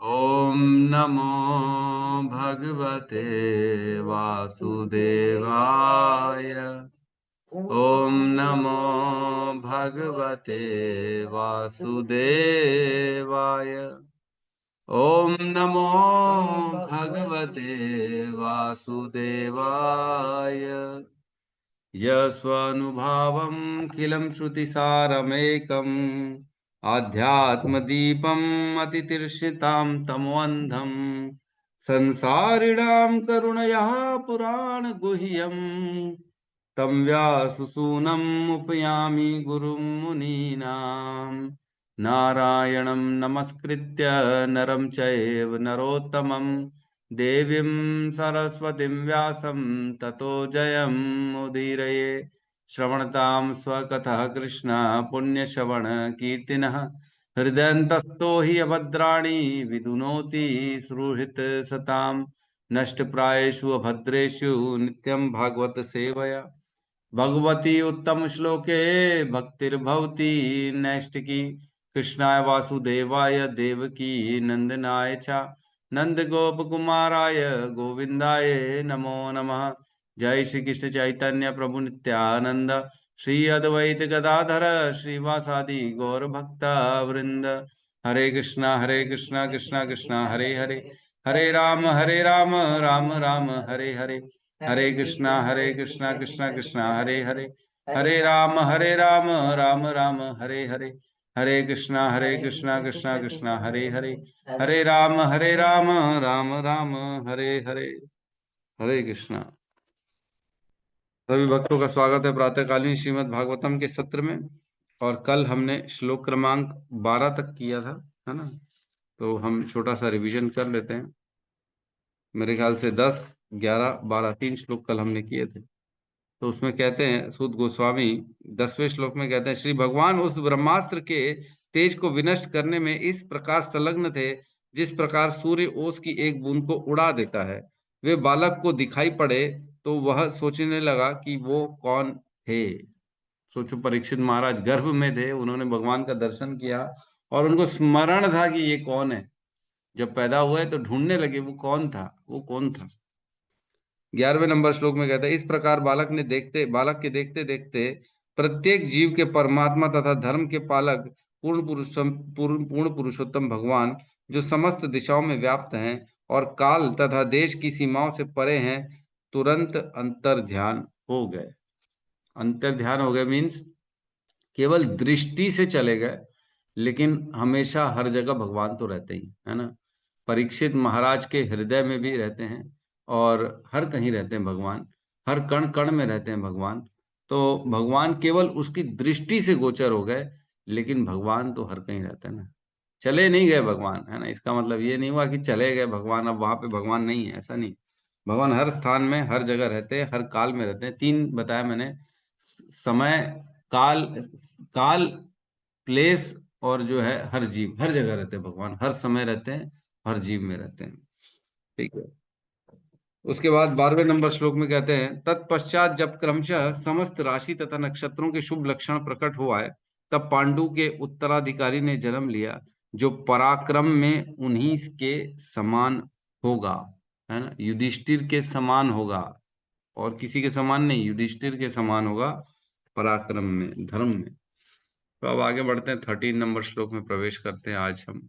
ॐ नमो भगवते वासुदेवाय। ॐ नमो भगवते वासुदेवाय। ॐ नमो भगवते वासुदेवाय। यस्वानुभावं किलं श्रुतिसारमेकम् आध्यात्मदीपम् अतितीर्षितां तमोऽन्धम् संसारिणां करुणया पुराणगुह्यम् तं व्याससूनम् उपयामि गुरुं मुनीनाम्। नारायणं नमस्कृत्य नरं चैव नरोत्तमं देवीं सरस्वतीं व्यासं ततो जयमुदीरये। श्रवणतां स्वकथः कृष्ण पुण्यश्रवण कीर्तिनः हृदयन्तस्थो हि अभद्राणि विदुनोति सुहृत् सतां नष्टप्रायेषु अभद्रेषु नित्यं भागवत सेवया भगवती उत्तम श्लोके भक्तिर्भवती नैष्टिकी। कृष्णाय वासुदेवाय देवकी नंदनाय च नंद गोप कुमाराय गोविंदाय नमो नमः। जय श्री कृष्ण चैतन्य प्रभु नित्यानंद श्री अद्वैत गदाधर श्रीवासादि गौर भक्ता वृंद। हरे कृष्णा कृष्णा कृष्णा हरे हरे, हरे राम राम राम हरे हरे। हरे कृष्णा कृष्णा कृष्णा हरे हरे, हरे राम राम राम हरे हरे। हरे कृष्णा कृष्णा कृष्णा हरे हरे, हरे राम राम राम हरे हरे। हरे कृष्णा। सभी भक्तों का स्वागत है प्रातःकालीन श्रीमद् भागवतम के सत्र में। और कल हमने श्लोक क्रमांक 12 तक किया था, है ना। तो हम छोटा सा रिवीजन कर लेते हैं। मेरे ख्याल से 10, 11, 12 3 श्लोक कल हमने किए थे। तो उसमें कहते हैं सूत गोस्वामी 10वें श्लोक में कहते हैं, श्री भगवान उस ब्रह्मास्त्र के तेज को विनष्ट करने में इस प्रकार संलग्न थे जिस प्रकार सूर्य ओस की एक बूंद को उड़ा देता है। वे बालक को दिखाई पड़े तो वह सोचने लगा कि वो कौन थे। सोचो, परीक्षित महाराज गर्भ में थे, उन्होंने भगवान का दर्शन किया और उनको स्मरण था कि ये कौन है। जब पैदा हुए तो ढूंढने लगे वो कौन था, वो कौन था। 11वें नंबर श्लोक में कहते हैं, इस प्रकार बालक के देखते देखते प्रत्येक जीव के परमात्मा तथा धर्म के पालक पूर्ण पुरुषोत्तम भगवान जो समस्त दिशाओं में व्याप्त हैं और काल तथा देश की सीमाओं से परे हैं, तुरंत अंतर ध्यान हो गए। अंतर ध्यान हो गए मीन्स केवल दृष्टि से चले गए, लेकिन हमेशा हर जगह भगवान तो रहते ही है ना। परीक्षित महाराज के हृदय में भी रहते हैं और हर कहीं रहते हैं भगवान, हर कण कण में रहते हैं भगवान। तो भगवान केवल उसकी दृष्टि से गोचर हो गए, लेकिन भगवान तो हर कहीं रहते हैं ना। चले नहीं गए भगवान, है ना। इसका मतलब ये नहीं हुआ कि चले गए भगवान, अब वहां पे भगवान नहीं है, ऐसा नहीं। भगवान हर स्थान में हर जगह रहते हैं, हर काल में रहते हैं। 3 बताया मैंने, समय, काल, काल, प्लेस और जो है हर जीव, हर जगह रहते हैं भगवान, हर समय रहते हैं, हर जीव में रहते हैं। ठीक है। उसके बाद 12वें नंबर श्लोक में कहते हैं, तत्पश्चात जब क्रमशः समस्त राशि तथा नक्षत्रों के शुभ लक्षण प्रकट हो आए, तब पांडु के उत्तराधिकारी ने जन्म लिया जो पराक्रम में उन्हीं के समान होगा, है ना। युधिष्ठिर के समान होगा, और किसी के समान नहीं, युधिष्ठिर के समान होगा पराक्रम में, धर्म में। तो अब आगे बढ़ते हैं, 13 नंबर श्लोक में प्रवेश करते हैं आज हम।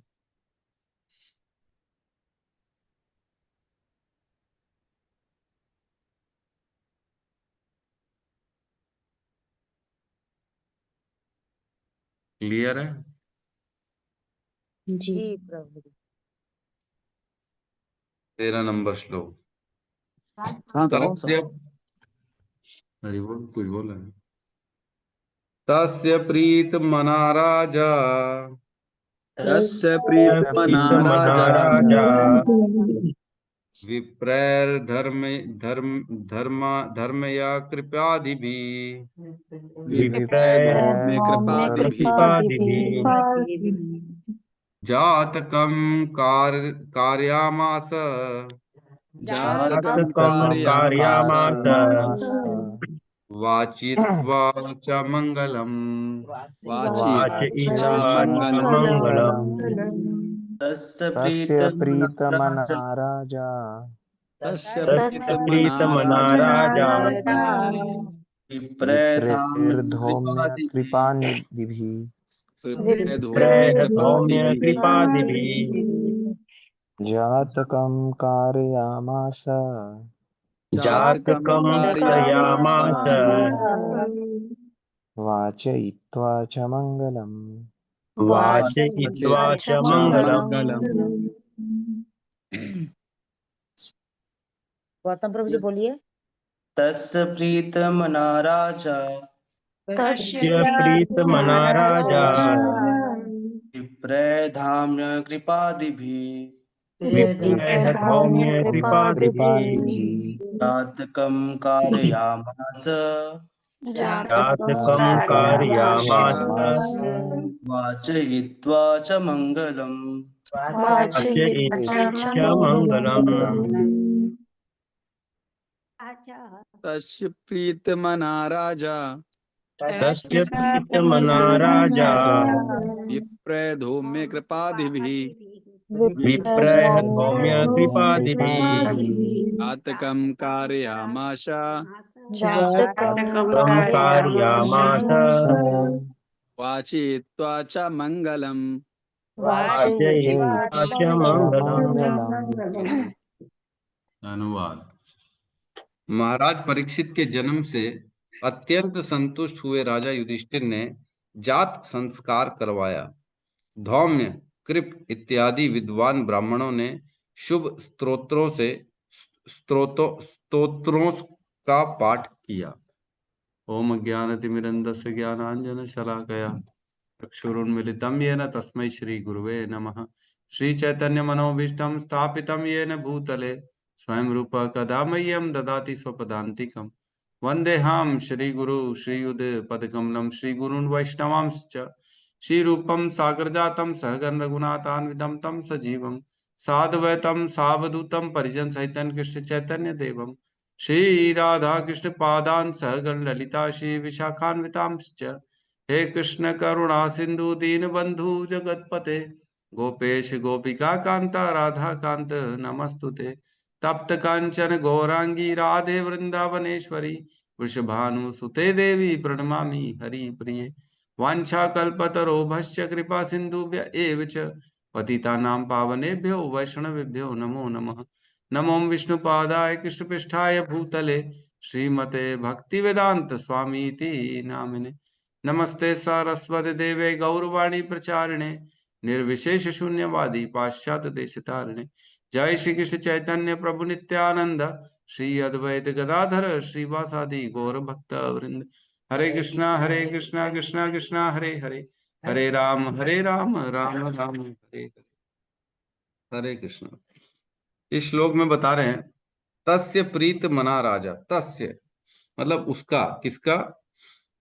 क्लियर है? जी प्रभु। 13 नंबर श्लोक। हाँ तो तस्य, हरि बोल, कुछ बोल रहे हैं। तस्य प्रीत मना राजा तस्य प्रीतमना राजा विप्रैर्धर्म धर्म धर्म धर्मया कृपादिभिः विप्रय कृपादिभिः जातकं कार्यामास जातकं कारयामास वाचित्वा च मंगलम्। वाचि च मंगलम्। तस्य तस्य प्रीतमना राजा राजा तस्य प्रीतमना राजा विप्रेधाम्य विप्रेर्धौम्य कृपानिधिभिः धौम्य कृपादिभिः जातकं कारयामास जातकं कारयामास वाचयित्वा च मङ्गलम्। वाचयित्वा च मङ्गलम्। गौतम प्रभु जी बोलिए। तस्य प्रीतमना राजा तस्य प्रीतमना राजा विप्रेधाम्य कृपादिभिः विप्रेर्धौम्य कृपादिभिः जातकं कारयामास जातकं कारयामास वाचयित्वा च मङ्गलम्। वाचयित्वा च मङ्गलम्। तस्य प्रीतमना राजा तस्य प्रीतमना राजा विप्रेधौम्य कृपादिभिः विप्रेर्धौम्य कृपादिभिः जातकं कारयामास जातकं कारयामास वाचयित्वा च मङ्गलम्। वाचयित्वा च मङ्गलम्। अनुवाद। महाराज परीक्षित के जन्म से अत्यंत संतुष्ट हुए राजा युधिष्ठिर ने जात संस्कार करवाया। धौम्य, कृप इत्यादि विद्वान ब्राह्मणों ने शुभ स्तोत्रों का पाठ किया। ओम ज्ञानतिमिरन्धस्य ज्ञानांजन शलाकया चक्षुरुन्मिलितं येन तस्मै श्री गुरुवे नमः। श्री चैतन्य मनोभीष्टं स्थापितं येन भूतले स्वयं रूप कदा मह्यं ददाति स्वपदान्तिकम्। वन्देऽहं श्रीगुरु श्रीयुध पदकमलं श्रीगुरून् वैष्णवांश्च श्रीरूपं सागरजातं सहगण रघुनाथान्वितं तं सजीवं साद्वैतं सावधूतं परिजन सहितं कृष्ण चैतन्य देवं श्री राधा कृष्ण पादान् सहगण ललिता श्री विशाखान्वितांश्च। हे कृष्ण करुणा सिंधु दीनबंधु जगतपते गोपेश गोपिका कांता राधा कांत नमस्तुते। तप्त कांचन गौरांगी राधे वृंदावनेश्वरी वृषभानुसुते देवी प्रणमामि हरिप्रिये। वाञ्छाकल्पतरोभश्च कृपा सिन्धुभ्य एव च पतितानां पावनेभ्यो वैष्णवेभ्यो नमो नमः। नमो विष्णुपादाय कृष्णपृष्ठाय भूतले श्रीमते भक्तिवेदांत स्वामीति नामिने। नमस्ते सारस्वती देवे गौरवाणी प्रचारिणे निर्विशेष शून्यवादी पाश्चात्य देशतारिणे। जय श्री कृष्ण चैतन्य प्रभु नित्यानंद श्री अद्वैत गदाधर श्रीवासादि गौर भक्त वृंद। हरे कृष्णा कृष्णा कृष्णा हरे हरे हरे राम राम राम हरे हरे। हरे कृष्ण। इस श्लोक में बता रहे हैं तस्य प्रीत मना राजा। तस्य मतलब उसका, किसका,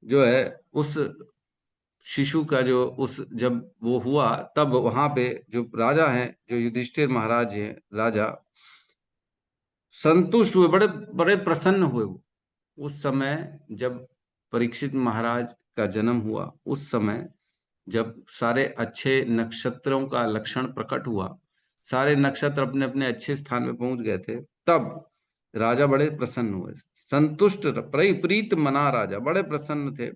जो है उस शिशु का, जो उस जब वो हुआ तब वहां पे जो राजा हैं, जो युधिष्ठिर महाराज हैं राजा, संतुष्ट हुए, बड़े बड़े प्रसन्न हुए। वो उस समय जब परीक्षित महाराज का जन्म हुआ, उस समय जब सारे अच्छे नक्षत्रों का लक्षण प्रकट हुआ, सारे नक्षत्र अपने अपने अच्छे स्थान में पहुंच गए थे, तब राजा बड़े प्रसन्न हुए, संतुष्ट, प्रीत मना राजा बड़े प्रसन्न थे।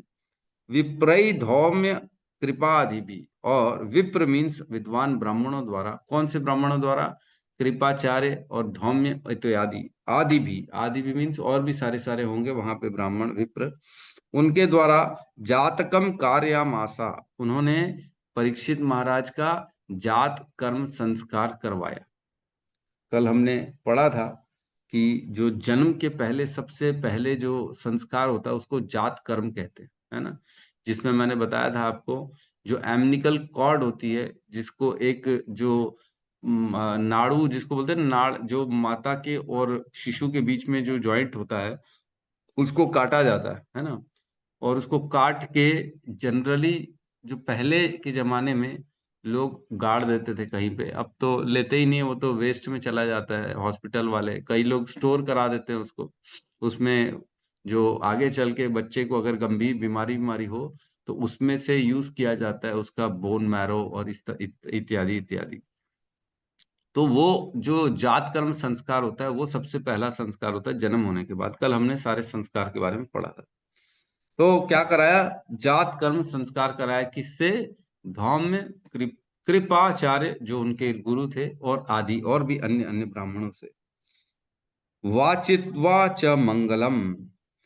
विप्रई धौम्य कृपादि भी, और विप्र मीन्स विद्वान ब्राह्मणों द्वारा। कौन से ब्राह्मणों द्वारा? कृपाचार्य और धौम्य इत्यादि। आदि भी मीन्स और भी सारे सारे होंगे वहां पे ब्राह्मण विप्र, उनके द्वारा जातकम कार्यामासा, उन्होंने परीक्षित महाराज का जात कर्म संस्कार करवाया। कल हमने पढ़ा था कि जो जन्म के पहले सबसे पहले जो संस्कार होता है उसको जात कर्म कहते हैं, है ना। जिसमें मैंने बताया था आपको, जो एमनिकल कॉर्ड होती है, जिसको एक जो नाड़ू जिसको बोलते हैं, नाड़, जो माता के और शिशु के बीच में जो जॉइंट होता है, उसको काटा जाता है ना। और उसको काट के जनरली जो पहले के जमाने में लोग गाड़ देते थे कहीं पे, अब तो लेते ही नहीं है, वो तो वेस्ट में चला जाता है। हॉस्पिटल वाले, कई लोग स्टोर करा देते हैं उसको, उसमें जो आगे चल के बच्चे को अगर गंभीर बीमारी हो तो उसमें से यूज किया जाता है उसका बोन मैरो और इत्यादि इत्यादि। तो वो जो जात कर्म संस्कार होता है वो सबसे पहला संस्कार होता है जन्म होने के बाद। कल हमने सारे संस्कार के बारे में पढ़ा था। तो क्या कराया? जात कर्म संस्कार कराया। किससे? धौम्य कृपाचार्य जो उनके गुरु थे, और आदि और भी अन्य अन्य ब्राह्मणों से। वाचित्वा च मंगलम,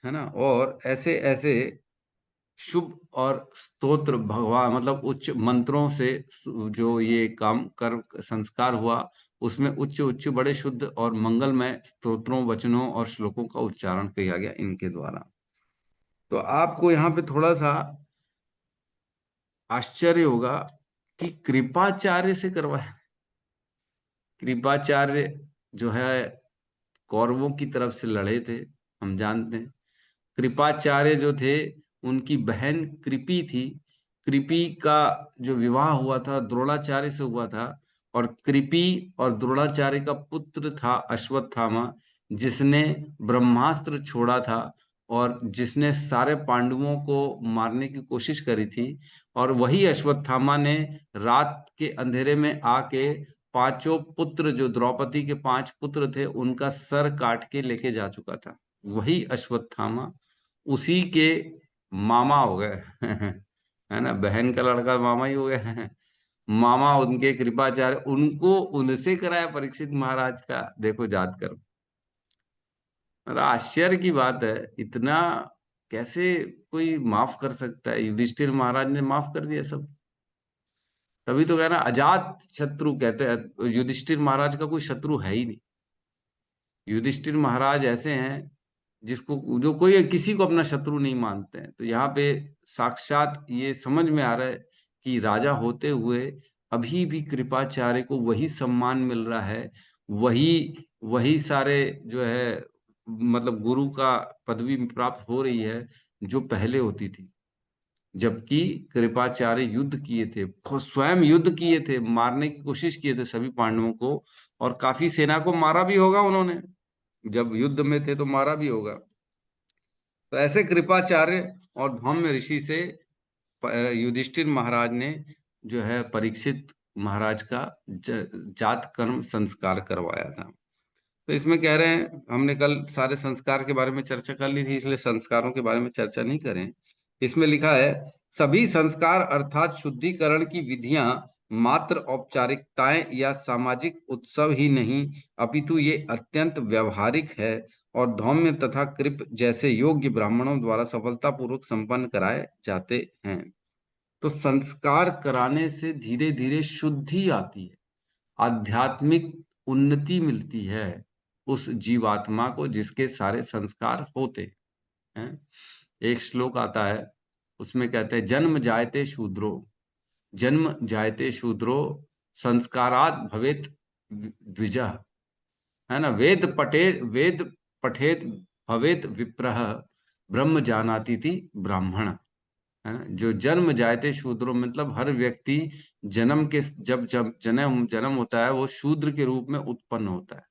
है ना। और ऐसे ऐसे शुभ और स्तोत्र भगवान मतलब उच्च मंत्रों से जो ये काम कर संस्कार हुआ, उसमें उच्च उच्च बड़े शुद्ध और मंगलमय स्तोत्रों, वचनों और श्लोकों का उच्चारण किया गया इनके द्वारा। तो आपको यहाँ पे थोड़ा सा आश्चर्य होगा कि कृपाचार्य से करवाया। कृपाचार्य जो है कौरवों की तरफ से लड़े थे, हम जानते हैं। कृपाचार्य जो थे उनकी बहन कृपी थी। कृपी का जो विवाह हुआ था द्रोणाचार्य से हुआ था, और कृपी और द्रोणाचार्य का पुत्र था अश्वत्थामा, जिसने ब्रह्मास्त्र छोड़ा था और जिसने सारे पांडवों को मारने की कोशिश करी थी। और वही अश्वत्थामा ने रात के अंधेरे में आके पांचों पुत्र, जो द्रौपदी के 5 पुत्र थे, उनका सर काट के लेके जा चुका था। वही अश्वत्थामा उसी के मामा हो गए है ना। बहन का लड़का मामा ही हो गया मामा उनके कृपाचार्य, उनको उनसे कराया परीक्षित महाराज का। देखो जात कर्म, मतलब आश्चर्य की बात है। इतना कैसे कोई माफ कर सकता है? युधिष्ठिर महाराज ने माफ कर दिया सब। तभी तो कहना अजात शत्रु कहते हैं। युधिष्ठिर महाराज का कोई शत्रु है ही नहीं। युधिष्ठिर महाराज ऐसे हैं जिसको जो कोई किसी को अपना शत्रु नहीं मानते हैं। तो यहाँ पे साक्षात ये समझ में आ रहा है कि राजा होते हुए अभी भी कृपाचार्य को वही सम्मान मिल रहा है, वही वही सारे जो है मतलब गुरु का पदवी प्राप्त हो रही है जो पहले होती थी। जबकि कृपाचार्य युद्ध किए थे, खुद स्वयं युद्ध किए थे, मारने की कोशिश किए थे सभी पांडवों को, और काफी सेना को मारा भी होगा उन्होंने। जब युद्ध में थे तो मारा भी होगा। तो ऐसे कृपाचार्य और धौम्य ऋषि से युधिष्ठिर महाराज ने जो है परीक्षित महाराज का जात कर्म संस्कार करवाया था। तो इसमें कह रहे हैं, हमने कल सारे संस्कार के बारे में चर्चा कर ली थी, इसलिए संस्कारों के बारे में चर्चा नहीं करें। इसमें लिखा है सभी संस्कार अर्थात शुद्धिकरण की विधियां मात्र औपचारिकताएं या सामाजिक उत्सव ही नहीं, अपितु ये अत्यंत व्यवहारिक है और धौम्य तथा कृप जैसे योग्य ब्राह्मणों द्वारा सफलतापूर्वक संपन्न कराए जाते हैं। तो संस्कार कराने से धीरे धीरे शुद्धि आती है, आध्यात्मिक उन्नति मिलती है उस जीवात्मा को जिसके सारे संस्कार होते हैं। एक श्लोक आता है, उसमें कहते हैं जन्म जायते शूद्रो, जन्म जायते शूद्रो संस्कारात् भवेत द्विजः, है ना। वेद पठेत भवेत विप्रः, ब्रह्म जानाति थी ब्राह्मण, है ना। जो जन्म जायते शूद्रो मतलब हर व्यक्ति जन्म के जब जब जन्म होता है वो शूद्र के रूप में उत्पन्न होता है।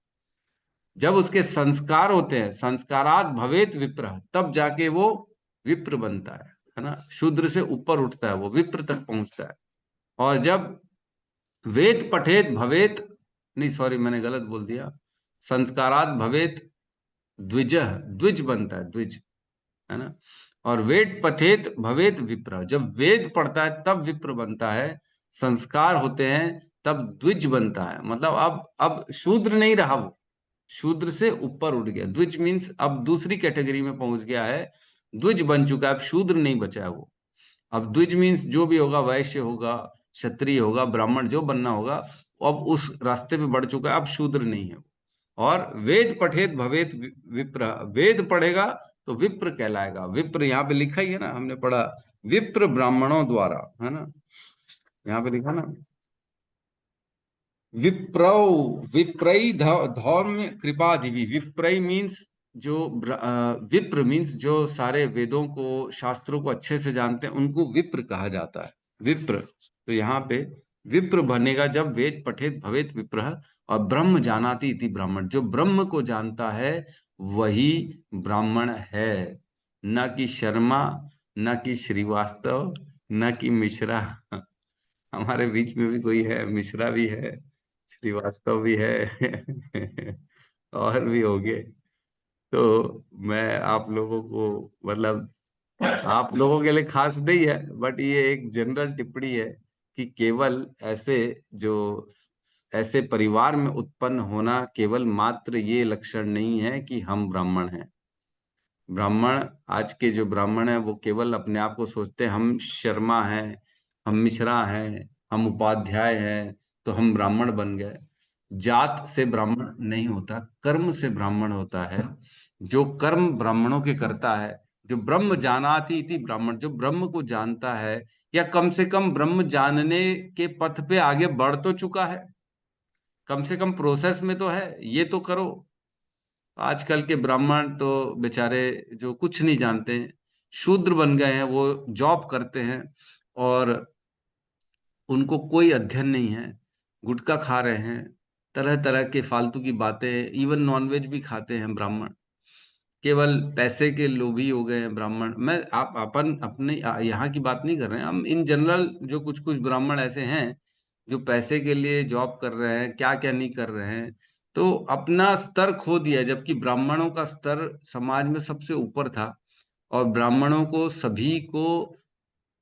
जब उसके संस्कार होते हैं, संस्कारात् भवेत विप्रः, तब जाके वो विप्र बनता है ना। शूद्र से ऊपर उठता है, वो विप्र तक पहुंचता है। और जब वेद पठेत भवेत, नहीं सॉरी मैंने गलत बोल दिया, संस्कारात् भवेत द्विजः, द्विज बनता है, द्विज, है ना। और वेद पठेत भवेत विप्र, जब वेद पढ़ता है तब विप्र बनता है। संस्कार होते हैं तब द्विज बनता है, मतलब अब शूद्र नहीं रहा, वो शूद्र से ऊपर उठ गया। द्विज मीन्स अब दूसरी कैटेगरी में पहुंच गया है, द्विज बन चुका है, अब शूद्र नहीं बचा है वो। अब द्विज मीन्स जो भी होगा, वैश्य होगा, क्षत्रिय होगा, ब्राह्मण, जो बनना होगा, अब उस रास्ते पे बढ़ चुका है, अब शूद्र नहीं है। और वेद पठेत भवेत विप्र, वेद पढ़ेगा तो विप्र कहलाएगा। विप्र यहाँ पे लिखा ही है ना, हमने पढ़ा विप्र ब्राह्मणों द्वारा, है ना। यहाँ पे लिखा ना विप्रौ, विप्रई धौम्य कृपादिवि। विप्रई मीन्स जो विप्र मीन्स जो सारे वेदों को, शास्त्रों को अच्छे से जानते हैं, उनको विप्र कहा जाता है, विप्र। तो यहाँ पे विप्र बनेगा जब वेद पठेत भवेत विप्र, और ब्रह्म जानाति इति ब्राह्मण, जो ब्रह्म को जानता है वही ब्राह्मण है। न कि शर्मा, न कि श्रीवास्तव, न कि मिश्रा। हमारे बीच में भी कोई है, मिश्रा भी है, श्रीवास्तव भी है और भी हो गए। तो मैं आप लोगों को, मतलब आप लोगों के लिए खास नहीं है, बट ये एक जनरल टिप्पणी है कि केवल ऐसे जो ऐसे परिवार में उत्पन्न होना केवल मात्र ये लक्षण नहीं है कि हम ब्राह्मण हैं। ब्राह्मण, आज के जो ब्राह्मण है वो केवल अपने आप को सोचते हैं हम शर्मा हैं, हम मिश्रा हैं, हम उपाध्याय हैं, तो हम ब्राह्मण बन गए। जात से ब्राह्मण नहीं होता, कर्म से ब्राह्मण होता है। जो कर्म ब्राह्मणों के करता है, जो ब्रह्म जानाति इति ब्राह्मण, जो ब्रह्म को जानता है या कम से कम ब्रह्म जानने के पथ पे आगे बढ़ तो चुका है, कम से कम प्रोसेस में तो है, ये तो करो। आजकल के ब्राह्मण तो बेचारे जो कुछ नहीं जानते, शूद्र बन गए हैं, वो जॉब करते हैं और उनको कोई अध्ययन नहीं है, गुटखा खा रहे हैं, तरह तरह के फालतू की बातें, इवन नॉनवेज भी खाते हैं ब्राह्मण, केवल पैसे के लोभी हो गए हैं ब्राह्मण। मैं आप अपन अपने यहाँ की बात नहीं कर रहे हैं, हम इन जनरल जो कुछ कुछ ब्राह्मण ऐसे हैं जो पैसे के लिए जॉब कर रहे हैं, क्या क्या नहीं कर रहे हैं, तो अपना स्तर खो दिया है। जबकि ब्राह्मणों का स्तर समाज में सबसे ऊपर था और ब्राह्मणों को, सभी को,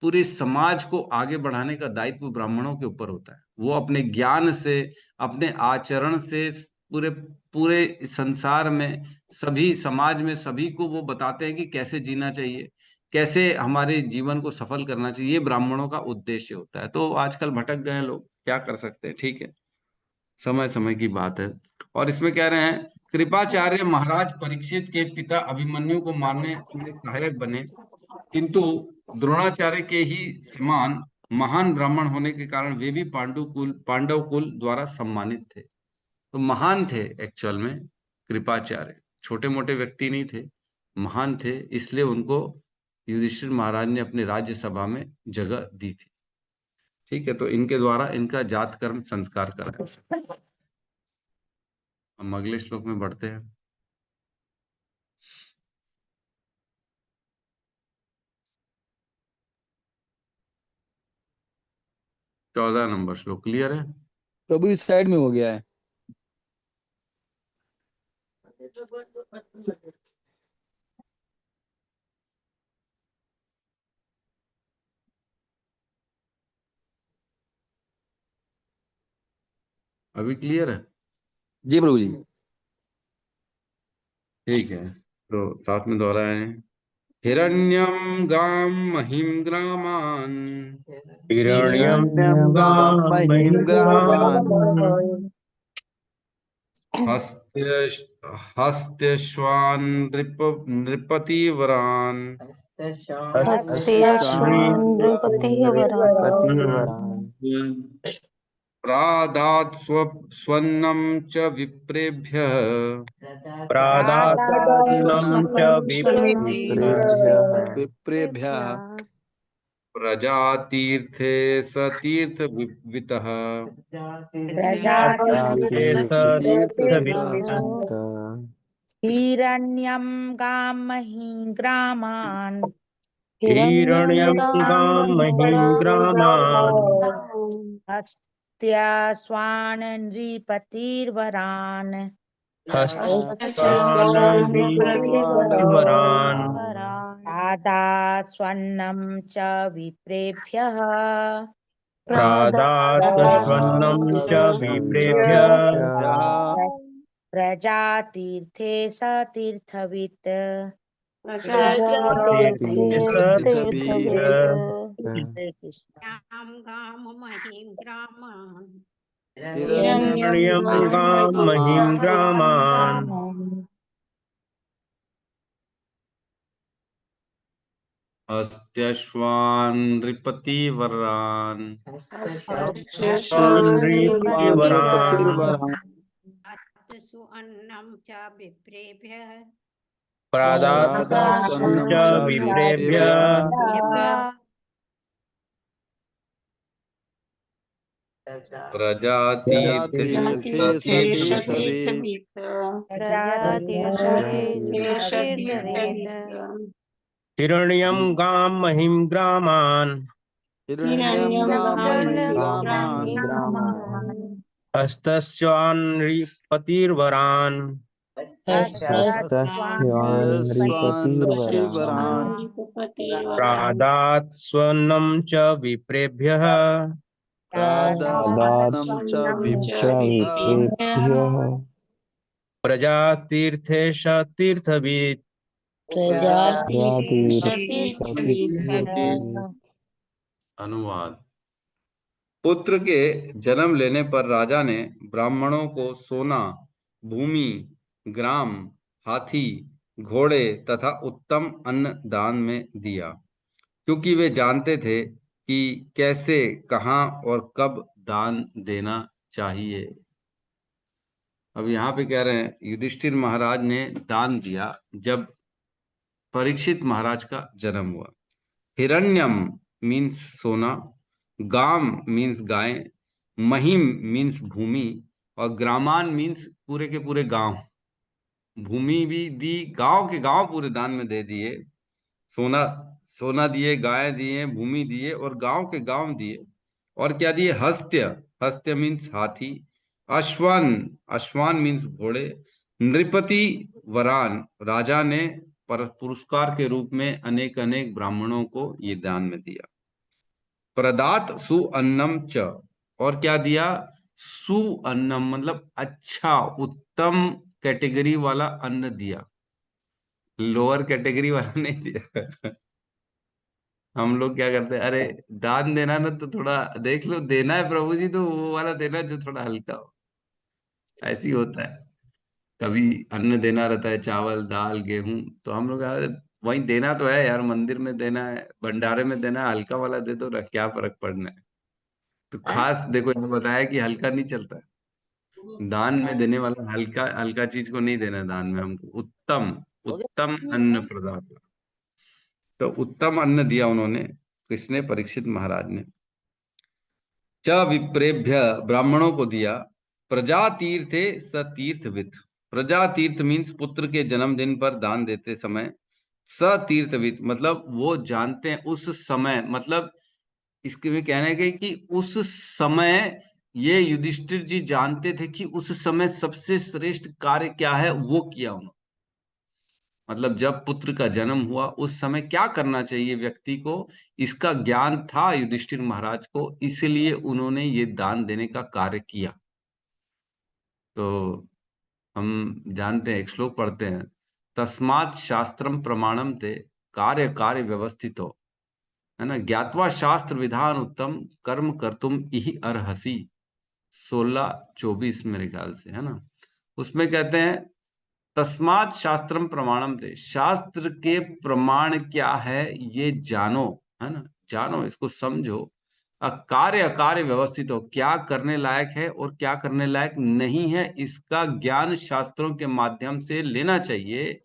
पूरे समाज को आगे बढ़ाने का दायित्व ब्राह्मणों के ऊपर होता है। वो अपने ज्ञान से, अपने आचरण से पूरे पूरे संसार में, सभी समाज में सभी को वो बताते हैं कि कैसे जीना चाहिए, कैसे हमारे जीवन को सफल करना चाहिए। ये ब्राह्मणों का उद्देश्य होता है। तो आजकल भटक गए हैं लोग, क्या कर सकते हैं, ठीक है, समय समय की बात है। और इसमें कह रहे हैं कृपाचार्य महाराज परीक्षित के पिता अभिमन्यु को मारने में सहायक बने, किंतु द्रोणाचार्य के ही समान महान ब्राह्मण होने के कारण वे भी पांडव कुल द्वारा सम्मानित थे। तो महान थे एक्चुअल में कृपाचार्य, छोटे मोटे व्यक्ति नहीं थे, महान थे, इसलिए उनको युधिष्ठिर महाराज ने अपने राज्यसभा में जगह दी थी। ठीक है, तो इनके द्वारा इनका जात कर्म संस्कार करा। हम अगले श्लोक में बढ़ते हैं। चौदह नंबर श्लोक क्लियर है? प्रभु इस साइड में हो गया है। अभी क्लियर है? जी प्रभु जी। ठीक है, तो साथ में दोहराए। हिरण्यम गाम महिम ग्रामान हिरण्यम हिरण्यं गां महिं ग्रामान् हस्त्य हस्त्यश्वान नृपतिवरान पतिवरान् प्रादात् स्वन्नम च विप्रेभ्यः प्रादास्वन्नं च विप्रेभ्यः विप्रेभ्यः प्रजातीर्थे सतीर्थ वितः तीर्थवित् हिरण्यं गां महीं ग्रामान् हिरण्यं गां महिं ग्रामान् हस्त्यास्वान् नृपतिर्वरान् हस्तानृपतिवरान् प्रादास्वन्नं च विप्रेभ्यः प्रादास्वन्नं च विप्रेभ्यः प्रजातीर्थे सतीर्थवित् हिरण्यं गां महिं ग्रामान् हस्त्यश्वान नृपतिवरान नृपतिवरान् प्रादास्वन्नं च विप्रेभ्यः प्रजातीर्थे हिरण्यं गां महिं ग्रामान् हिरण्यं गां महिं ग्रामान् हस्तस्यान्नृपतिर्वरान् हस्तस्यान्नृपतिर्वरान् प्रादात् स्वन्नं च विप्रेभ्यः प्रादात्स्नं च च विप्रेभ्यः विप्रेभ्यः प्रजातीर्थेश तीर्थवित् जातिर्षतीर्थवित् अनुवाद। पुत्र के जन्म लेने पर राजा ने ब्राह्मणों को सोना, भूमि, ग्राम, हाथी, घोड़े तथा उत्तम अन्न दान में दिया, क्योंकि वे जानते थे कि कैसे, कहाँ और कब दान देना चाहिए। अब यहाँ पे कह रहे हैं युधिष्ठिर महाराज ने दान दिया जब परीक्षित महाराज का जन्म हुआ। हिरण्यम मीन्स सोना, गाम मीन्स गाय, महिम मीन्स भूमि और ग्रामान मीन्स पूरे के पूरे गांव। भूमि भी दी, गांव के गांव पूरे दान में दे दिए। सोना दिए, गाय दिए, भूमि दिए और गांव के गांव दिए। और क्या दिए? हस्त्य मीन्स हाथी, अश्वान मीन्स घोड़े, नृपति वरान, राजा ने पुरस्कार के रूप में अनेक अनेक ब्राह्मणों को ये दान में दिया। प्रदात सुअन्नम च, और क्या दिया? सुअन्नम मतलब अच्छा, उत्तम कैटेगरी वाला अन्न दिया, लोअर कैटेगरी वाला नहीं दिया। हम लोग क्या करते हैं, अरे दान देना ना तो थोड़ा देख लो, देना है प्रभु जी तो वो वाला देना जो थोड़ा हल्का हो। ऐसी होता है, कभी अन्न देना रहता है, चावल दाल गेहूं, तो हम लोग यार वही देना तो है यार, मंदिर में देना है, भंडारे में देना है, हल्का वाला दे दो ना, क्या फर्क पड़ना है। तो खास देखो ये बताया कि हल्का नहीं चलता है, दान में देने वाला हल्का हल्का चीज को नहीं देना दान में, हमको उत्तम उत्तम अन्न प्रदान। तो उत्तम अन्न दिया उन्होंने, किसने? परीक्षित महाराज ने। च विप्रेभ्य, ब्राह्मणों को दिया। प्रजा तीर्थे स तीर्थविद, प्रजा तीर्थ मीन्स पुत्र के जन्मदिन पर दान देते समय, स तीर्थविद मतलब वो जानते हैं उस समय, मतलब इसके में कहने के कि उस समय ये युधिष्ठिर जी जानते थे कि उस समय सबसे श्रेष्ठ कार्य क्या है, वो किया उन्होंने। मतलब जब पुत्र का जन्म हुआ उस समय क्या करना चाहिए व्यक्ति को, इसका ज्ञान था युधिष्ठिर महाराज को, इसलिए उन्होंने ये दान देने का कार्य किया। तो हम जानते हैं, एक श्लोक पढ़ते हैं, तस्मात् शास्त्रम प्रमाणम ते कार्य कार्य व्यवस्थितो, है ना, ज्ञात्वा शास्त्र विधान उत्तम कर्म कर्तुम इहि अर्हसि, 16-24 मेरे ख्याल से, है ना। उसमें कहते हैं तस्मात् शास्त्रम प्रमाणम थे, शास्त्र के प्रमाण क्या है ये जानो, है ना, जानो, इसको समझो। कार्य अकार्य व्यवस्थित हो, क्या करने लायक है और क्या करने लायक नहीं है, इसका ज्ञान शास्त्रों के माध्यम से लेना चाहिए।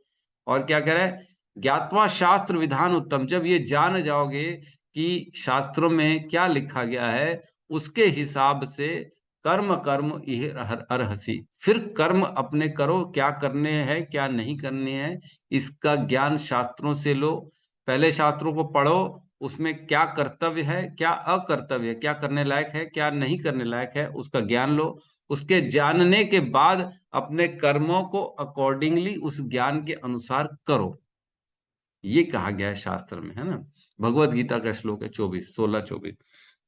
और क्या कह रहे हैं? ज्ञात्वा शास्त्र विधान उत्तम, जब ये जान जाओगे कि शास्त्रों में क्या लिखा गया है, उसके हिसाब से कर्म कर्म यह अर्हसि, फिर कर्म अपने करो, क्या करने हैं क्या नहीं करने हैं, इसका ज्ञान शास्त्रों से लो। पहले शास्त्रों को पढ़ो, उसमें क्या कर्तव्य है क्या अकर्तव्य है, क्या करने लायक है क्या नहीं करने लायक है, उसका ज्ञान लो। उसके जानने के बाद अपने कर्मों को अकॉर्डिंगली उस ज्ञान के अनुसार करो, ये कहा गया है शास्त्र में, है ना। भगवत गीता का श्लोक है 16-24।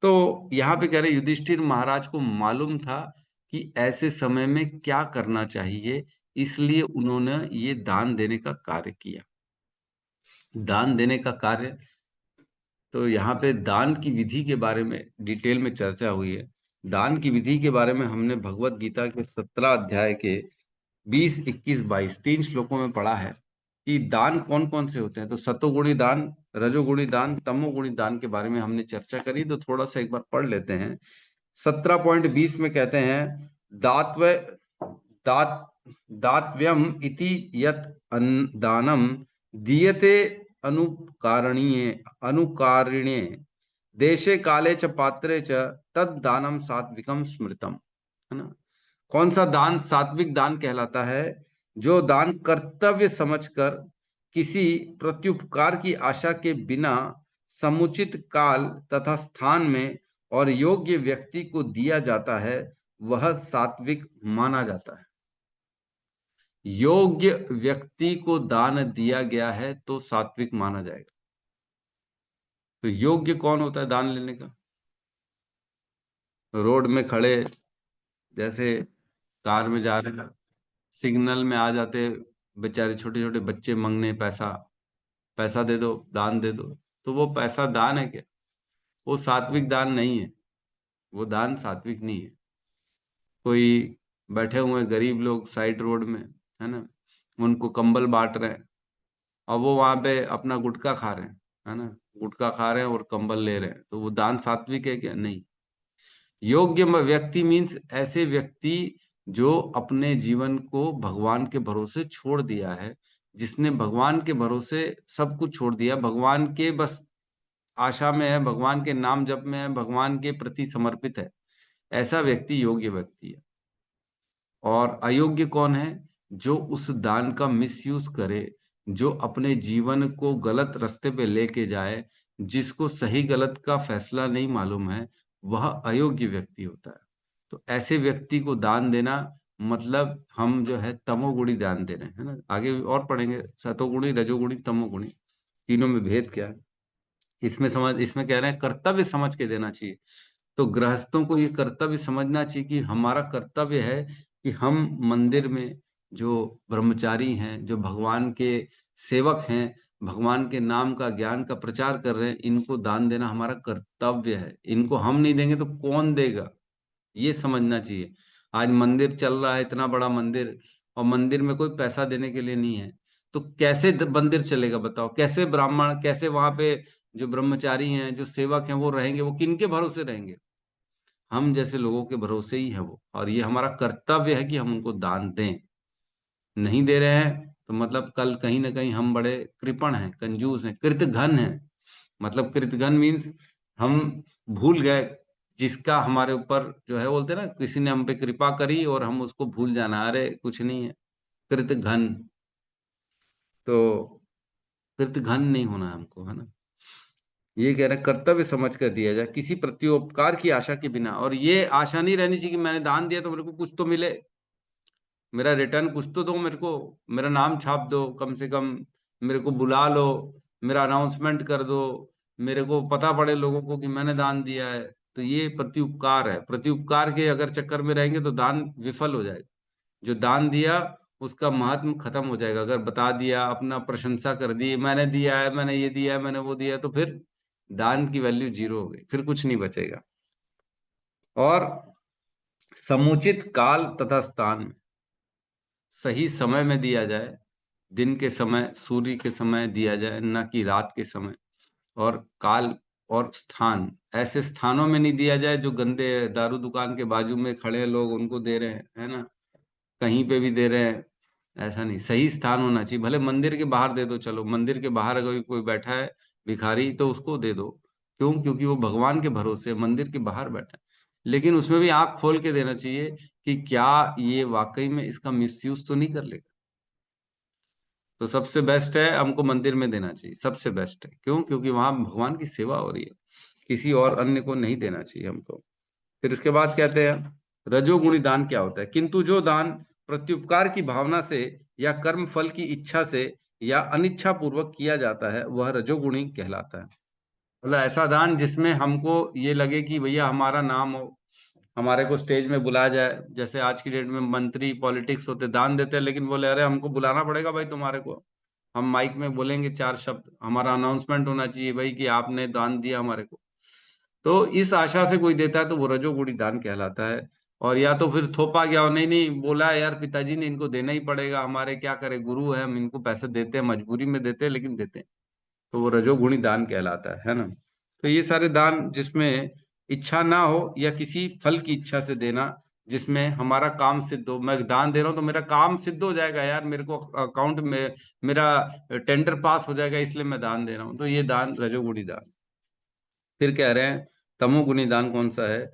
तो यहाँ पे कह रहे युधिष्ठिर महाराज को मालूम था कि ऐसे समय में क्या करना चाहिए, इसलिए उन्होंने ये दान देने का कार्य किया। दान देने का कार्य, तो यहाँ पे दान की विधि के बारे में डिटेल में चर्चा हुई है। दान की विधि के बारे में हमने भगवत गीता के 17 अध्याय के 20, 21, 22 3 श्लोकों में पढ़ा है कि दान कौन कौन से होते हैं। तो सतोगुणी दान, रजोगुणी दान, तमोगुणी दान के बारे में हमने चर्चा करी, तो थोड़ा सा एक बार पढ़ लेते हैं। 17.20 में कहते हैं दातव्यम इति यत् दानम दीयते अनुकारिणे देशे काले च पात्रे च तद दानम सात्विकम स्मृतम, है ना। कौन सा दान सात्विक दान कहलाता है? जो दान कर्तव्य समझकर किसी प्रत्युपकार की आशा के बिना समुचित काल तथा स्थान में और योग्य व्यक्ति को दिया जाता है, वह सात्विक माना जाता है। योग्य व्यक्ति को दान दिया गया है तो सात्विक माना जाएगा। तो योग्य कौन होता है दान लेने का? रोड में खड़े, जैसे कार में जा रहे हैं, सिग्नल में आ जाते बेचारे छोटे छोटे बच्चे मांगने पैसा दे दो, दान दे दो, तो वो पैसा दान है क्या? वो सात्विक दान नहीं है, वो दान सात्विक नहीं है। कोई बैठे हुए गरीब लोग साइड रोड में, है ना, उनको कंबल बांट रहे हैं और वो वहां पे अपना गुटखा खा रहे हैं, है ना, गुटखा खा रहे हैं और कंबल ले रहे हैं, तो वो दान सात्विक है क्या? नहीं। योग्य व्यक्ति मीन्स ऐसे व्यक्ति जो अपने जीवन को भगवान के भरोसे छोड़ दिया है, जिसने भगवान के भरोसे सब कुछ छोड़ दिया, भगवान के बस आशा में है, भगवान के नाम जप में है, भगवान के प्रति समर्पित है, ऐसा व्यक्ति योग्य व्यक्ति है। और अयोग्य कौन है? जो उस दान का मिसयूज करे, जो अपने जीवन को गलत रास्ते पे लेके जाए, जिसको सही गलत का फैसला नहीं मालूम है, वह अयोग्य व्यक्ति होता है। तो ऐसे व्यक्ति को दान देना मतलब हम जो है तमोगुणी दान दे रहे हैं, है ना। आगे और पढ़ेंगे, सतोगुणी, रजोगुणी, तमोगुणी, तीनों में भेद क्या है। इसमें कह रहे हैं कर्तव्य समझ के देना चाहिए। तो गृहस्थों को ये कर्तव्य समझना चाहिए कि हमारा कर्तव्य है कि हम मंदिर में जो ब्रह्मचारी हैं, जो भगवान के सेवक हैं, भगवान के नाम का ज्ञान का प्रचार कर रहे हैं, इनको दान देना हमारा कर्तव्य है। इनको हम नहीं देंगे तो कौन देगा, ये समझना चाहिए। आज मंदिर चल रहा है, इतना बड़ा मंदिर, और मंदिर में कोई पैसा देने के लिए नहीं है, तो कैसे मंदिर चलेगा बताओ? कैसे ब्राह्मण, कैसे वहां पे जो ब्रह्मचारी हैं, जो सेवक हैं, वो रहेंगे? वो किनके भरोसे रहेंगे? हम जैसे लोगों के भरोसे ही है वो। और ये हमारा कर्तव्य है कि हम उनको दान दें। नहीं दे रहे हैं तो मतलब कल कहीं ना कहीं हम बड़े कृपण हैं, कंजूस हैं, कृतघ्न हैं। मतलब कृतघ्न मीन्स हम भूल गए जिसका हमारे ऊपर जो है, बोलते हैं ना, किसी ने हम पे कृपा करी और हम उसको भूल जाना, अरे कुछ नहीं है, कृतघ्न। तो कृतघ्न नहीं होना है हमको, है ना। ये कह रहे हैं कर्तव्य समझ कर दिया जाए, किसी प्रत्युपकार की आशा के बिना। और ये आशा नहीं रहनी चाहिए कि मैंने दान दिया तो मेरे को कुछ तो मिले, मेरा रिटर्न कुछ तो दो मेरे को, मेरा नाम छाप दो, कम से कम मेरे को बुला लो, मेरा अनाउंसमेंट कर दो, मेरे को पता पड़े लोगों को कि मैंने दान दिया है। तो ये प्रत्युपकार है। प्रत्युपकार के अगर चक्कर में रहेंगे तो दान विफल हो जाएगा। जो दान दिया उसका महात्म खत्म हो जाएगा। अगर बता दिया, अपना प्रशंसा कर दी, मैंने दिया है, मैंने ये दिया है, मैंने वो दिया है, तो फिर दान की वैल्यू जीरो हो गई, फिर कुछ नहीं बचेगा। और समुचित काल तथा स्थान में, सही समय में दिया जाए, दिन के समय, सूर्य के समय दिया जाए, न कि रात के समय। और काल और स्थान, ऐसे स्थानों में नहीं दिया जाए जो गंदे, दारू दुकान के बाजू में खड़े लोग उनको दे रहे हैं, है ना, कहीं पे भी दे रहे हैं, ऐसा नहीं। सही स्थान होना चाहिए। भले मंदिर के बाहर दे दो, चलो मंदिर के बाहर अगर कोई बैठा है भिखारी तो उसको दे दो, क्यों? क्योंकि वो भगवान के भरोसे मंदिर के बाहर बैठा है। लेकिन उसमें भी आंख खोल के देना चाहिए कि क्या ये वाकई में इसका मिसयूज तो नहीं कर लेगा। तो सबसे बेस्ट है हमको मंदिर में देना चाहिए, सबसे बेस्ट है। क्यों? क्योंकि वहां भगवान की सेवा हो रही है, किसी और अन्य को नहीं देना चाहिए हमको। फिर उसके बाद कहते हैं रजोगुणी दान क्या होता है। किंतु जो दान प्रत्युपकार की भावना से या कर्म फल की इच्छा से या अनिच्छा पूर्वक किया जाता है वह रजोगुणी कहलाता है। मतलब ऐसा दान जिसमें हमको ये लगे कि भैया हमारा नाम हो, हमारे को स्टेज में बुलाया जाए। जैसे आज की डेट में मंत्री पॉलिटिक्स होते, दान देते हैं लेकिन बोले अरे हमको बुलाना पड़ेगा भाई तुम्हारे को, हम माइक में बोलेंगे 4 शब्द, हमारा अनाउंसमेंट होना चाहिए भाई कि आपने दान दिया हमारे को। तो इस आशा से कोई देता है तो वो रजोगुणी दान कहलाता है। और या तो फिर थोपा गया हो, नहीं नहीं बोला है यार पिताजी ने, इनको देना ही पड़ेगा, हमारे क्या करे, गुरु है, हम इनको पैसे देते हैं, मजबूरी में देते हैं लेकिन देते हैं, तो वो रजोगुणी दान कहलाता है ना। तो ये सारे दान जिसमें इच्छा ना हो या किसी फल की इच्छा से देना, जिसमें हमारा काम सिद्ध हो। मैं दान दे रहा हूँ तो मेरा काम सिद्ध हो जाएगा यार, मेरे को अकाउंट में मेरा टेंडर पास हो जाएगा, इसलिए मैं दान दे रहा हूँ, तो ये दान रजोगुणी दान। फिर कह रहे हैं तमोगुणी दान कौन सा है।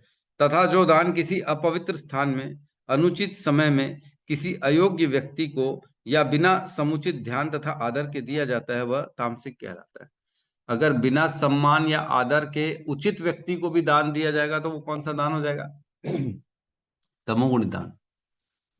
तथा जो दान किसी अपवित्र स्थान में अनुचित समय में किसी अयोग्य व्यक्ति को या बिना समुचित ध्यान तथा आदर के दिया जाता है वह तामसिक कहलाता है। अगर बिना सम्मान या आदर के उचित व्यक्ति को भी दान दिया जाएगा तो वो कौन सा दान हो जाएगा? तमोगुणी दान।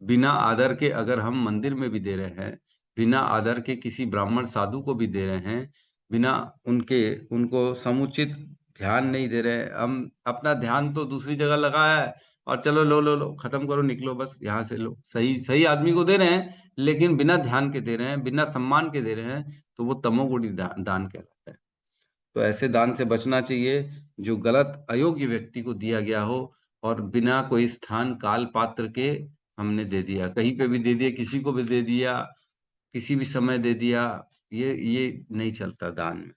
बिना आदर के अगर हम मंदिर में भी दे रहे हैं, बिना आदर के किसी ब्राह्मण साधु को भी दे रहे हैं, बिना उनको समुचित ध्यान नहीं दे रहे हैं, हम अपना ध्यान तो दूसरी जगह लगाया है और चलो लो लो लो खत्म करो, निकलो बस यहाँ से लो, सही सही आदमी को दे रहे हैं लेकिन बिना ध्यान के दे रहे हैं, बिना सम्मान के दे रहे हैं, तो वो तमोगुणी दान कहलाता है। तो ऐसे दान से बचना चाहिए जो गलत अयोग्य व्यक्ति को दिया गया हो और बिना कोई स्थान काल पात्र के हमने दे दिया, कहीं पे भी दे दिया, किसी को भी दे दिया, किसी भी समय दे दिया, ये नहीं चलता दान में।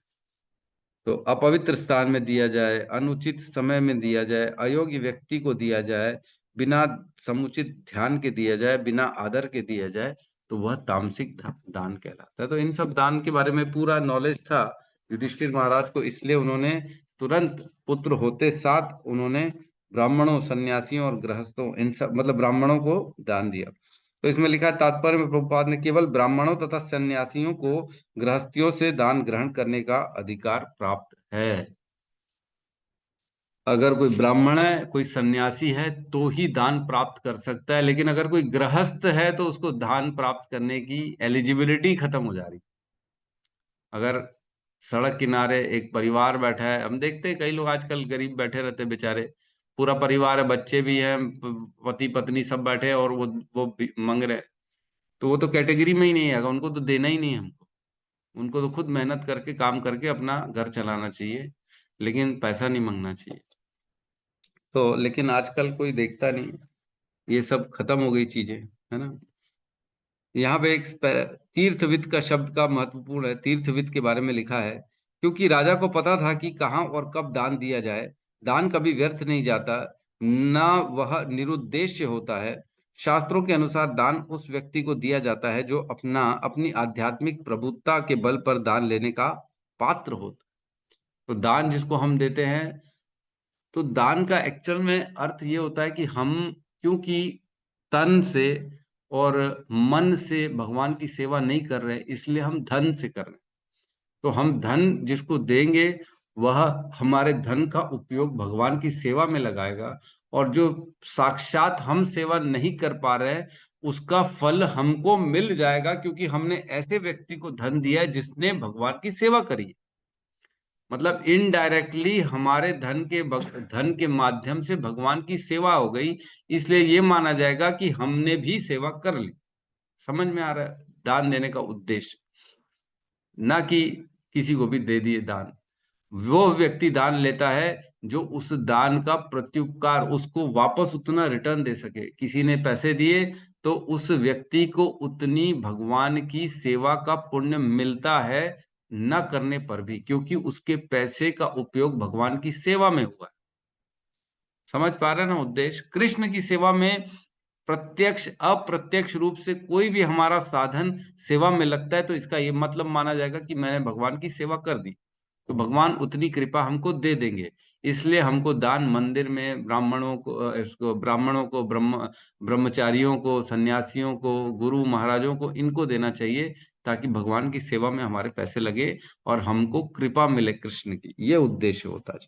तो अपवित्र स्थान में दिया जाए, अनुचित समय में दिया जाए, अयोग्य व्यक्ति को दिया जाए, बिना समुचित ध्यान के दिया जाए, बिना आदर के दिया जाए, तो वह तामसिक दान कहलाता है। तो इन सब दान के बारे में पूरा नॉलेज था युधिष्ठिर महाराज को, इसलिए उन्होंने तुरंत पुत्र होते साथ उन्होंने ब्राह्मणों, सन्यासियों और गृहस्थों, इन सब मतलब ब्राह्मणों को दान दिया। तो इसमें लिखा है तात्पर्य में प्रभुपाद ने केवल ब्राह्मणों तथा सन्यासियों को गृहस्थियों से दान ग्रहण करने का अधिकार प्राप्त है। अगर कोई ब्राह्मण है, कोई सन्यासी है तो ही दान प्राप्त कर सकता है, लेकिन अगर कोई गृहस्थ है तो उसको दान प्राप्त करने की एलिजिबिलिटी खत्म हो जा रही। अगर सड़क किनारे एक परिवार बैठा है, हम देखते हैं कई लोग आजकल गरीब बैठे रहते बेचारे, पूरा परिवार है, बच्चे भी हैं, पति पत्नी सब बैठे हैं और वो मांग रहे हैं, तो वो तो कैटेगरी में ही नहीं आएगा, उनको तो देना ही नहीं है हमको। उनको तो खुद मेहनत करके काम करके अपना घर चलाना चाहिए, लेकिन पैसा नहीं मांगना चाहिए। तो लेकिन आजकल कोई देखता नहीं, ये सब खत्म हो गई चीजें, है ना। यहाँ पे एक तीर्थविद का शब्द का महत्वपूर्ण है, तीर्थविद के बारे में लिखा है, क्योंकि राजा को पता था कि कहाँ और कब दान दिया जाए। दान कभी व्यर्थ नहीं जाता, ना वह निरुद्देश्य होता है। शास्त्रों के अनुसार दान उस व्यक्ति को दिया जाता है जो अपनी आध्यात्मिक प्रभुत्ता के बल पर दान लेने का पात्र होता। तो दान जिसको हम देते हैं, तो दान का एक्चुअल में अर्थ ये होता है कि हम क्योंकि तन से और मन से भगवान की सेवा नहीं कर रहे, इसलिए हम धन से कर रहे हैं। तो हम धन जिसको देंगे वह हमारे धन का उपयोग भगवान की सेवा में लगाएगा, और जो साक्षात हम सेवा नहीं कर पा रहे उसका फल हमको मिल जाएगा, क्योंकि हमने ऐसे व्यक्ति को धन दिया है जिसने भगवान की सेवा करी है। मतलब इनडायरेक्टली हमारे धन के माध्यम से भगवान की सेवा हो गई, इसलिए ये माना जाएगा कि हमने भी सेवा कर ली। समझ में आ रहा है दान देने का उद्देश्य, ना कि किसी को भी दे दिए दान। वो व्यक्ति दान लेता है जो उस दान का प्रत्युपकार, उसको वापस उतना रिटर्न दे सके। किसी ने पैसे दिए तो उस व्यक्ति को उतनी भगवान की सेवा का पुण्य मिलता है न करने पर भी, क्योंकि उसके पैसे का उपयोग भगवान की सेवा में हुआ है। समझ पा रहे हैं ना उद्देश्य। कृष्ण की सेवा में प्रत्यक्ष अप्रत्यक्ष रूप से कोई भी हमारा साधन सेवा में लगता है तो इसका ये मतलब माना जाएगा कि मैंने भगवान की सेवा कर दी, तो भगवान उतनी कृपा हमको दे देंगे। इसलिए हमको दान मंदिर में ब्राह्मणों को ब्रह्मचारियों को, सन्यासियों को, गुरु महाराजों को, इनको देना चाहिए, ताकि भगवान की सेवा में हमारे पैसे लगे और हमको कृपा मिले कृष्ण की। ये उद्देश्य होता है।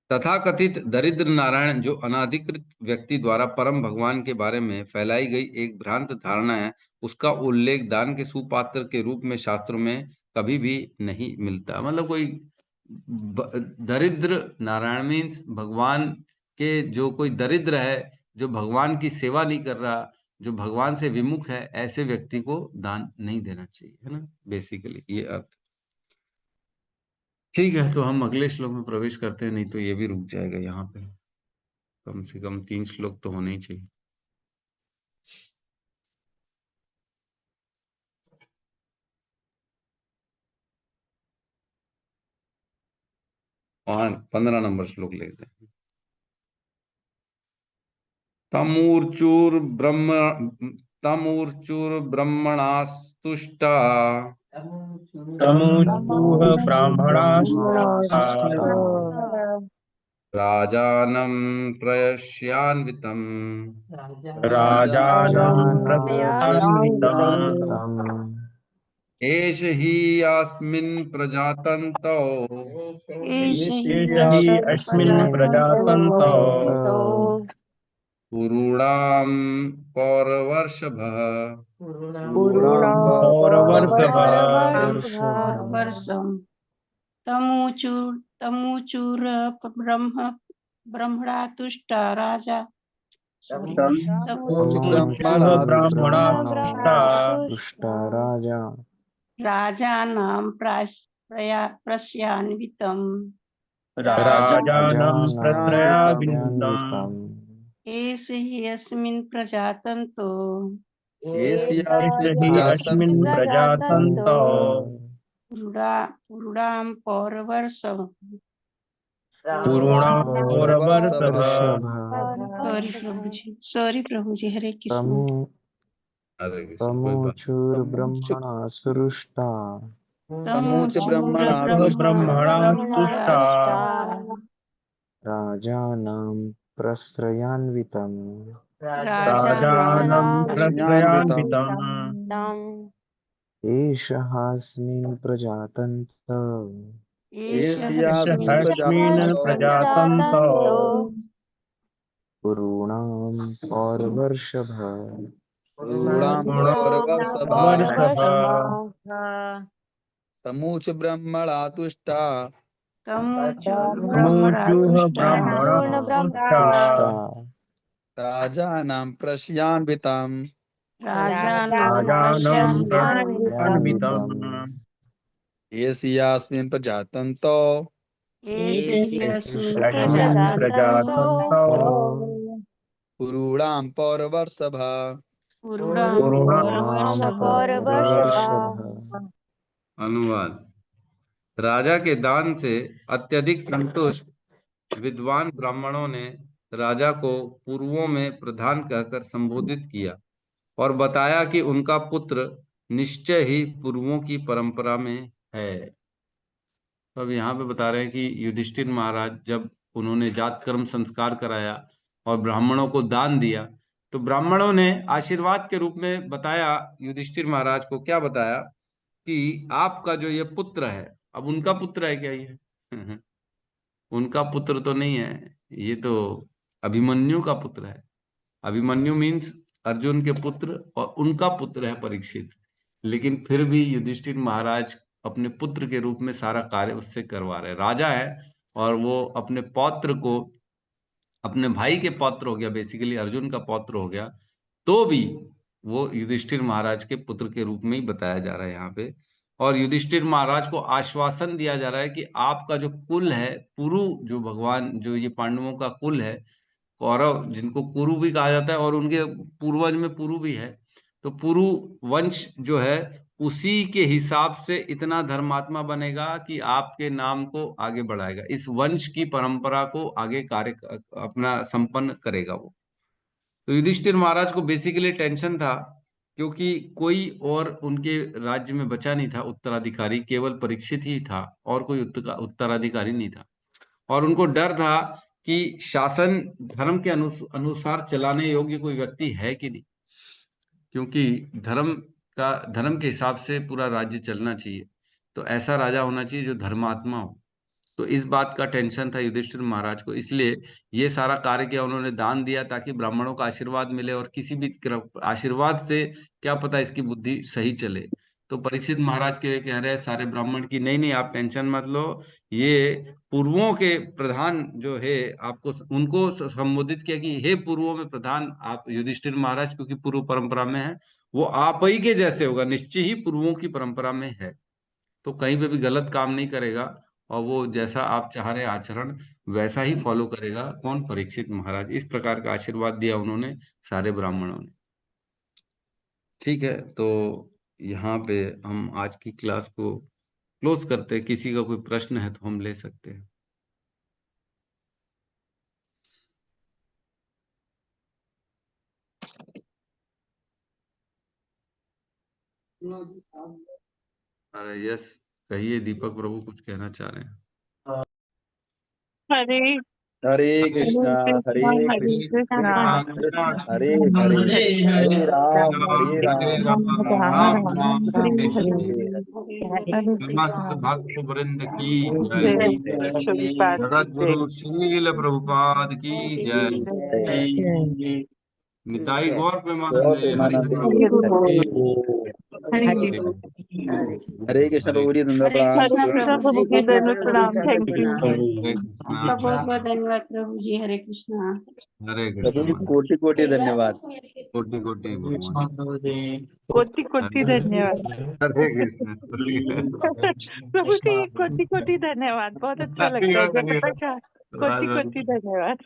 तथाकथित दरिद्र नारायण जो अनाधिकृत व्यक्ति द्वारा परम भगवान के बारे में फैलाई गई एक भ्रांत धारणा है, उसका उल्लेख दान के सुपात्र के रूप में शास्त्रों में कभी भी नहीं मिलता। मतलब कोई दरिद्र नारायण मीन्स भगवान के जो कोई दरिद्र है, जो भगवान की सेवा नहीं कर रहा, जो भगवान से विमुख है, ऐसे व्यक्ति को दान नहीं देना चाहिए, है ना, बेसिकली ये अर्थ। ठीक है, तो हम अगले श्लोक में प्रवेश करते हैं, नहीं तो ये भी रुक जाएगा यहाँ पे। कम से कम 3 श्लोक तो होने ही चाहिए। 15 नंबर श्लोक लेते हैं। तमूर्चुर्ब्रह्मणास्तुष्टा तमुचुः ब्राह्मणास्तुष्टा राजानं प्रयस्यान्वितम् राजानं प्रत्यान्वितम् तम् एष हि अस्मिन् प्रजातन्तौ एष हि अस्मिन् प्रजातन्तौ पुरूणां पौरवर्षभः पौरवर्षभः वर्षम तमूचुर ब्रह्मणा तुष्ट राजा तमूचुः ब्राह्मणा तुष्टा राजा राजानां प्रस्यान्वितम् राजानं प्रत्रयान्वितम् एष हि अस्मिन् प्रजातन्तो एष हि अस्मिन् प्रजातन्तौ पुरूणां पौरवर्षम् पुरूणां पौरवर्षभः सॉरी प्रभु जी हरे कृष्ण हरे कृष्ण। कोई बात तमूचुर्ब्रह्मणा सृष्टा तमूच ब्रह्मणा ब्रह्मणा तुष्टा राजानां प्रश्रयान्वितम् राजानं प्रत्रयान्वितम् एषः अस्मिन् प्रजातन्तौ एष अस्मिन् प्रजातन्तौ पुरूणां पौरवर्षभः वर्षभः तमूच ब्रह्मणा तुष्टा तमूचुः ब्राह्मणा तुष्टा राजानां प्रस्यान्वितम् राजानं प्रत्रयान्वितम् एषियास्मिन् प्रजातन्तो अस्मिन् प्रजातन्तौ पुरूणां पौरवर्षभः अनुवाद। राजा के दान से अत्यधिक संतुष्ट विद्वान ब्राह्मणों ने राजा को पूर्वों में प्रधान कहकर संबोधित किया और बताया कि उनका पुत्र निश्चय ही पूर्वों की परंपरा में है। तो अब यहाँ पे बता रहे हैं कि युधिष्ठिर महाराज जब उन्होंने जात कर्म संस्कार कराया और ब्राह्मणों को दान दिया, तो ब्राह्मणों ने आशीर्वाद के रूप में बताया युधिष्ठिर महाराज को, क्या बताया कि आपका जो ये पुत्र है, अब उनका पुत्र है क्या ये? उनका पुत्र तो नहीं है, ये तो अभिमन्यु का पुत्र है। अभिमन्यु मीन्स अर्जुन के पुत्र, और उनका पुत्र है परीक्षित। लेकिन फिर भी युधिष्ठिर महाराज अपने पुत्र के रूप में सारा कार्य उससे करवा रहे। राजा है और वो अपने पौत्र को, अपने भाई के पौत्र हो गया, बेसिकली अर्जुन का पौत्र हो गया, तो भी वो युधिष्ठिर महाराज के पुत्र के रूप में ही बताया जा रहा है यहाँ पे। और युधिष्ठिर महाराज को आश्वासन दिया जा रहा है कि आपका जो कुल है, पुरु, जो भगवान, जो ये पांडवों का कुल है, कौरव जिनको कुरु भी कहा जाता है, और उनके पूर्वज में पुरु भी है, तो पुरु वंश जो है उसी के हिसाब से इतना धर्मात्मा बनेगा कि आपके नाम को आगे बढ़ाएगा, इस वंश की परंपरा को आगे कार्य अपना संपन्न करेगा वो। तो युधिष्ठिर महाराज को बेसिकली टेंशन था, क्योंकि कोई और उनके राज्य में बचा नहीं था उत्तराधिकारी, केवल परीक्षित ही था और कोई उत्तराधिकारी नहीं था। और उनको डर था कि शासन धर्म के अनुसार चलाने योग्य कोई व्यक्ति है कि नहीं, क्योंकि धर्म के हिसाब से पूरा राज्य चलना चाहिए, तो ऐसा राजा होना चाहिए जो धर्मात्मा हो। तो इस बात का टेंशन था युधिष्ठिर महाराज को, इसलिए ये सारा कार्य किया, उन्होंने दान दिया ताकि ब्राह्मणों का आशीर्वाद मिले, और किसी भी आशीर्वाद से क्या पता इसकी बुद्धि सही चले। तो परीक्षित महाराज के कह रहे हैं सारे ब्राह्मण की, नहीं नहीं आप टेंशन मत लो, ये पूर्वों के प्रधान जो है, आपको उनको संबोधित किया कि हे पूर्वों में प्रधान आप युधिष्ठिर महाराज, क्योंकि पूर्व परंपरा में है, वो आप ही के जैसे होगा, निश्चय ही पूर्वों की परंपरा में है, तो कहीं पे भी गलत काम नहीं करेगा, और वो जैसा आप चाह रहे आचरण वैसा ही फॉलो करेगा। कौन? परीक्षित महाराज। इस प्रकार का आशीर्वाद दिया उन्होंने सारे ब्राह्मणों ने। ठीक है, तो यहाँ पे हम आज की क्लास को क्लोज करते हैं। किसी का कोई प्रश्न है तो हम ले सकते हैं। अरे यस, कहिए, दीपक प्रभु कुछ कहना चाह रहे हैं। हरे हरे कृष्णा हरे कृष्णा हरे हरे हरे राम राम राम हरे हरे। समस्त भक्त वृंद की जय। जगत गुरु श्रील प्रभुपाद की जय। निताई गौर प्रेमानंदे हरि हरे कृष्ण प्रभु जी धन्यवाद प्रणाम। Thank you. हरे आपका बहुत बहुत धन्यवाद प्रभु जी। हरे कृष्णा। हरे प्रभु जी कृष्ण। कोटि कोटि धन्यवाद। कोटि कोटि भगवान। कोटि कोटि धन्यवाद हरे कृष्ण। प्रभु जी, कोटि कोटि धन्यवाद। बहुत अच्छा लगता है जब तक कोटि कोटि धन्यवाद।